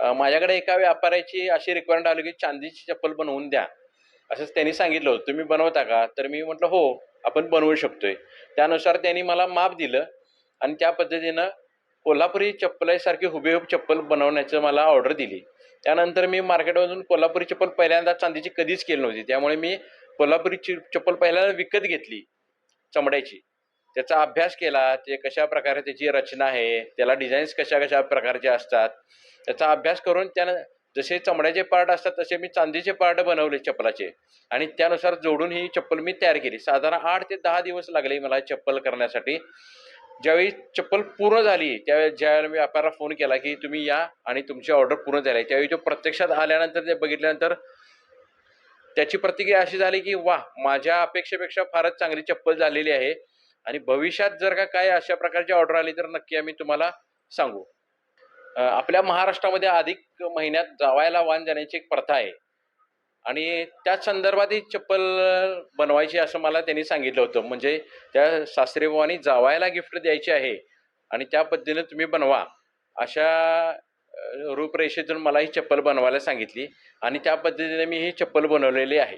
माझ्याकडे एका व्यापाऱ्याची अशी रिक्वायरमेंट आली की चांदीची चप्पल बनवून द्या. असंच त्यांनी सांगितलं होतं. तुम्ही बनवता का? तर मी म्हटलं, "हो, आपण बनवू शकतोय." त्यानुसार त्यांनी मला माप दिलं आणि त्या पद्धतीनं कोल्हापुरी चप्पलासारखी हुबेहूब चप्पल बनवण्याचं मला ऑर्डर दिली. त्यानंतर मी मार्केटमधून कोल्हापुरी चप्पल पहिल्यांदा चांदीची कधीच केली नव्हती. त्यामुळे मी कोल्हापुरी चप्पल पहिल्यांदा विकत घेतली चमड्याची. त्याचा अभ्यास केला, ते कशाप्रकारे त्याची रचना आहे, त्याला डिझाईन्स कशा-कशा प्रकारचे असतात, त्याचा अभ्यास करून त्यानं जसे चमड्याचे पार्ट असतात तसे मी चांदीचे पार्ट बनवले चप्पलाचे आणि त्यानुसार जोडून ही चप्पल मी तयार केली. साधारण 8 ते 10 दिवस लागले मला चप्पल करण्यासाठी. ज्यावेळी चप्पल पूर्ण झाली, त्यावेळेस ज्यावेळेला मी व्यापाऱ्याला फोन केला, की तुम्ही या आणि तुमची ऑर्डर पूर्ण झाली आहे. त्यावेळी तो प्रत्यक्षात आल्यानंतर ते बघितल्यानंतर त्याची प्रतिक्रिया अशी झाली, की "वाह! माझ्या अपेक्षेपेक्षा फारच चांगली चप्पल झालेली आहे आणि भविष्यात जर का काही अशा प्रकारची ऑर्डर आली तर नक्की आम्ही तुम्हाला सांगू." आपल्या महाराष्ट्रामध्ये अधिक महिन्यात जावयाला वाण देण्याची एक प्रथा आहे आणि त्याच संदर्भात ही चप्पल बनवायची असं मला त्यांनी सांगितलं होतं. म्हणजे त्या सासरेबुवांनी जावयाला गिफ्ट द्यायची आहे आणि त्या पद्धतीने तुम्ही बनवा. अशा रूपरेषेतून मला ही चप्पल बनवायला सांगितली आणि त्या पद्धतीने मी ही चप्पल बनवलेली आहे.